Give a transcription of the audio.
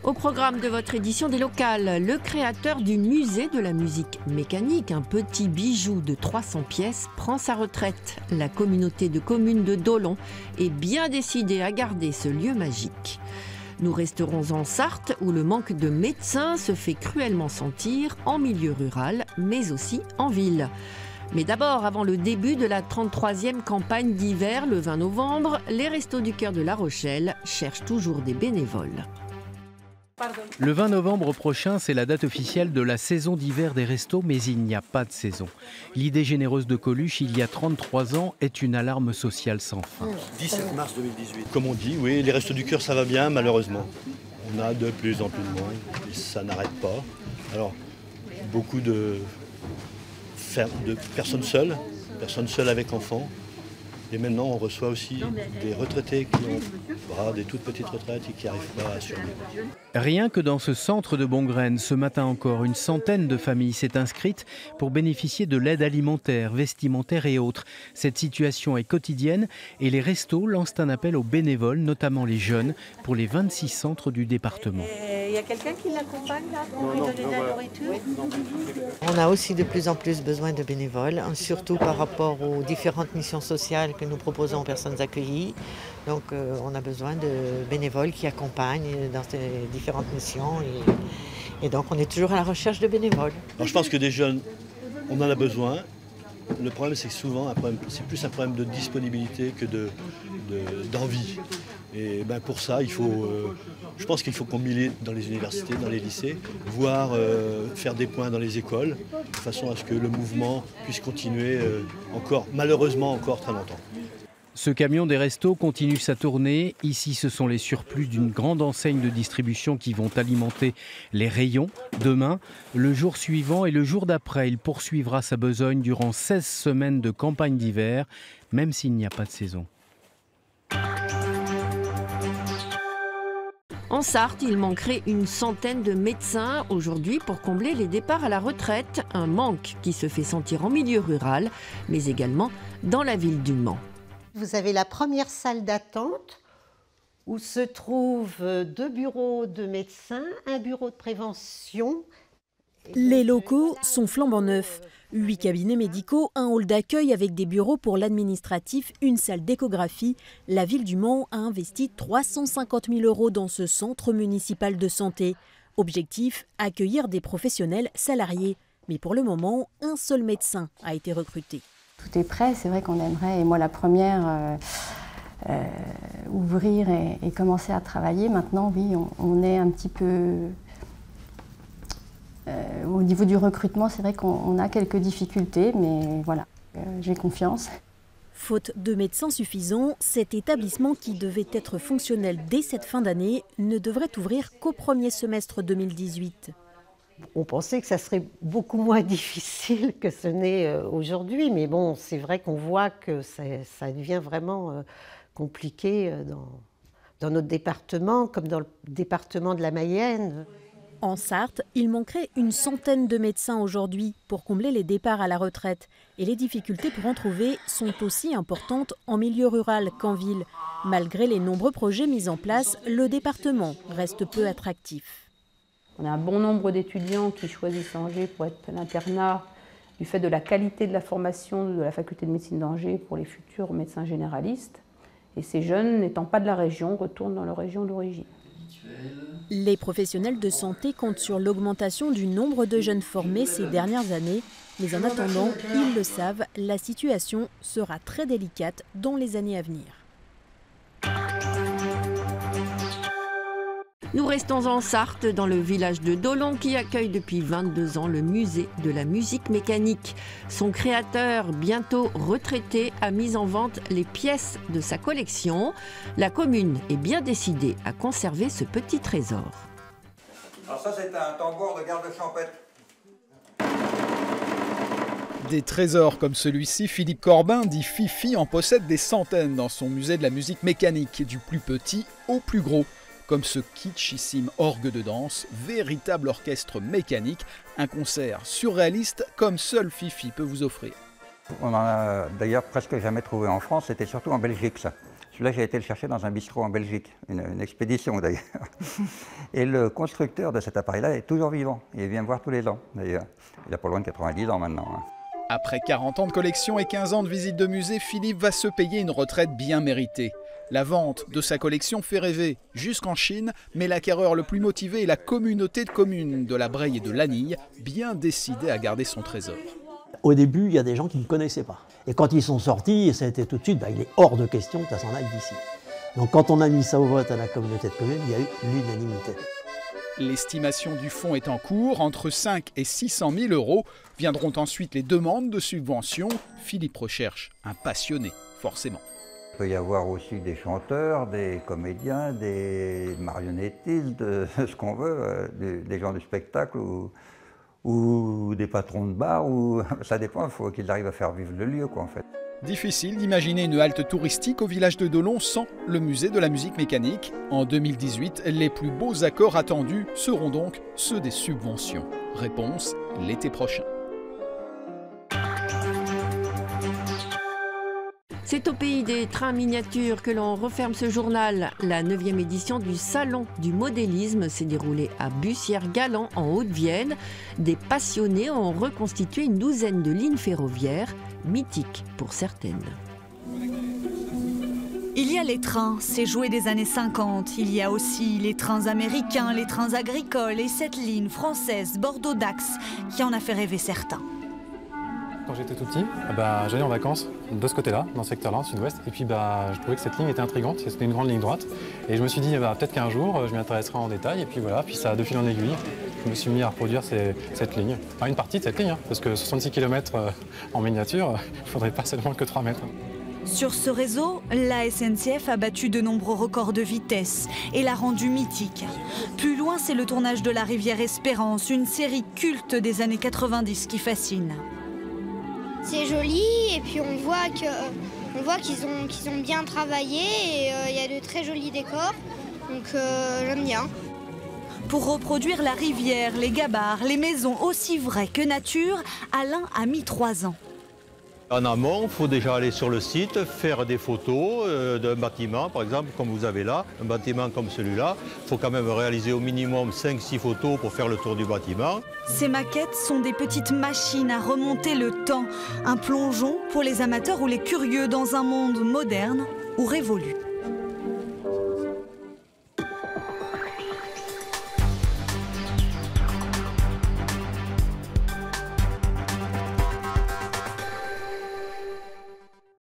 Au programme de votre édition des locales, le créateur du musée de la musique mécanique, un petit bijou de 300 pièces, prend sa retraite. La communauté de communes de Dolon est bien décidée à garder ce lieu magique. Nous resterons en Sarthe où le manque de médecins se fait cruellement sentir en milieu rural, mais aussi en ville. Mais d'abord, avant le début de la 33e campagne d'hiver, le 20 novembre, les Restos du Cœur de La Rochelle cherchent toujours des bénévoles. Le 20 novembre prochain, c'est la date officielle de la saison d'hiver des restos, mais il n'y a pas de saison. L'idée généreuse de Coluche, il y a 33 ans, est une alarme sociale sans fin. 17 mars 2018. Comme on dit, oui, les Restos du Cœur, ça va bien, malheureusement. On a de plus en plus de monde, et ça n'arrête pas. Alors, beaucoup de personnes seules avec enfants. Et maintenant, on reçoit aussi des retraités qui ont des toutes petites retraites et qui n'arrivent pas à survivre. Rien que dans ce centre de Bongraine, ce matin encore, une centaine de familles s'est inscrite pour bénéficier de l'aide alimentaire, vestimentaire et autres. Cette situation est quotidienne et les restos lancent un appel aux bénévoles, notamment les jeunes, pour les 26 centres du département. Il y a quelqu'un qui l'accompagne là pour lui donner de la nourriture? On a aussi de plus en plus besoin de bénévoles, surtout par rapport aux différentes missions sociales que nous proposons aux personnes accueillies. Donc on a besoin de bénévoles qui accompagnent dans ces différentes missions et donc on est toujours à la recherche de bénévoles. Alors je pense que des jeunes, on en a besoin. Le problème, c'est que souvent, c'est plus un problème de disponibilité que d'envie. Et pour ça, je pense qu'il faut qu'on milite dans les universités, dans les lycées, voire faire des points dans les écoles, de façon à ce que le mouvement puisse continuer malheureusement encore très longtemps. Ce camion des restos continue sa tournée. Ici, ce sont les surplus d'une grande enseigne de distribution qui vont alimenter les rayons. Demain, le jour suivant et le jour d'après, il poursuivra sa besogne durant 16 semaines de campagne d'hiver, même s'il n'y a pas de saison. En Sarthe, il manquerait une centaine de médecins aujourd'hui pour combler les départs à la retraite. Un manque qui se fait sentir en milieu rural, mais également dans la ville du Mans. Vous avez la première salle d'attente où se trouvent 2 bureaux de médecins, un bureau de prévention. Les locaux sont flambant neufs. 8 cabinets médicaux, un hall d'accueil avec des bureaux pour l'administratif, une salle d'échographie. La ville du Mans a investi 350 000 € dans ce centre municipal de santé. Objectif, accueillir des professionnels salariés. Mais pour le moment, un seul médecin a été recruté. Tout est prêt, c'est vrai qu'on aimerait, et moi la première, ouvrir et commencer à travailler. Maintenant, oui, on est un petit peu... au niveau du recrutement, c'est vrai qu'on a quelques difficultés, mais voilà, j'ai confiance. Faute de médecins suffisants, cet établissement qui devait être fonctionnel dès cette fin d'année ne devrait ouvrir qu'au premier semestre 2018. On pensait que ça serait beaucoup moins difficile que ce n'est aujourd'hui, mais bon, c'est vrai qu'on voit que ça devient vraiment compliqué dans notre département, comme dans le département de la Mayenne. En Sarthe, il manquerait une centaine de médecins aujourd'hui pour combler les départs à la retraite. Et les difficultés pour en trouver sont aussi importantes en milieu rural qu'en ville. Malgré les nombreux projets mis en place, le département reste peu attractif. On a un bon nombre d'étudiants qui choisissent Angers pour être à l'internat du fait de la qualité de la formation de la faculté de médecine d'Angers pour les futurs médecins généralistes. Et ces jeunes, n'étant pas de la région, retournent dans leur région d'origine. Les professionnels de santé comptent sur l'augmentation du nombre de jeunes formés ces dernières années. Mais en attendant, ils le savent, la situation sera très délicate dans les années à venir. Nous restons en Sarthe, dans le village de Dolon, qui accueille depuis 22 ans le musée de la musique mécanique. Son créateur, bientôt retraité, a mis en vente les pièces de sa collection. La commune est bien décidée à conserver ce petit trésor. Alors ça, c'est un tambour de garde champêtre. Des trésors comme celui-ci, Philippe Corbin, dit Fifi, en possède des centaines dans son musée de la musique mécanique, du plus petit au plus gros. Comme ce kitschissime orgue de danse, véritable orchestre mécanique, un concert surréaliste comme seul Fifi peut vous offrir. On en a d'ailleurs presque jamais trouvé en France, c'était surtout en Belgique ça. Celui-là, j'ai été le chercher dans un bistrot en Belgique, une expédition d'ailleurs. Et le constructeur de cet appareil-là est toujours vivant. Il vient me voir tous les ans d'ailleurs. Il a pas loin de 90 ans maintenant. Après 40 ans de collection et 15 ans de visite de musée, Philippe va se payer une retraite bien méritée. La vente de sa collection fait rêver jusqu'en Chine, mais l'acquéreur le plus motivé est la communauté de communes de la Breille et de l'Anille, bien décidée à garder son trésor. Au début, il y a des gens qui ne connaissaient pas. Et quand ils sont sortis, ça a été tout de suite, il est hors de question que ça s'en aille d'ici. Donc quand on a mis ça au vote à la communauté de communes, il y a eu l'unanimité. L'estimation du fonds est en cours, entre 5 et 600 000 euros. Viendront ensuite les demandes de subventions. Philippe recherche un passionné, forcément. Il peut y avoir aussi des chanteurs, des comédiens, des marionnettistes, ce qu'on veut, des gens du spectacle ou des patrons de bar. Ça dépend, il faut qu'ils arrivent à faire vivre le lieu, quoi, en fait. Difficile d'imaginer une halte touristique au village de Dolon sans le musée de la musique mécanique. En 2018, les plus beaux accords attendus seront donc ceux des subventions. Réponse l'été prochain. C'est au pays des trains miniatures que l'on referme ce journal. La 9e édition du Salon du modélisme s'est déroulée à Bussière-Galant en Haute-Vienne. Des passionnés ont reconstitué une douzaine de lignes ferroviaires, mythiques pour certaines. Il y a les trains, ces jouets des années 50. Il y a aussi les trains américains, les trains agricoles et cette ligne française Bordeaux-Dax qui en a fait rêver certains. Quand j'étais tout petit, j'allais en vacances de ce côté-là, dans ce secteur-là, sud-ouest, et puis je trouvais que cette ligne était intrigante, c'était une grande ligne droite, et je me suis dit peut-être qu'un jour je m'y intéresserai en détail, et puis voilà, puis ça de fil en aiguille, je me suis mis à reproduire cette ligne, enfin une partie de cette ligne, parce que 66 km en miniature, il ne faudrait pas seulement que 3 mètres. Sur ce réseau, la SNCF a battu de nombreux records de vitesse et l'a rendu mythique. Plus loin, c'est le tournage de la rivière Espérance, une série culte des années 90 qui fascine. C'est joli et puis on voit qu'ils ont bien travaillé et il y a de très jolis décors, donc j'aime bien. Pour reproduire la rivière, les gabarres, les maisons aussi vraies que nature, Alain a mis 3 ans. En amont, il faut déjà aller sur le site, faire des photos d'un bâtiment, par exemple, comme vous avez là, un bâtiment comme celui-là. Il faut quand même réaliser au minimum 5-6 photos pour faire le tour du bâtiment. Ces maquettes sont des petites machines à remonter le temps, un plongeon pour les amateurs ou les curieux dans un monde moderne ou révolu.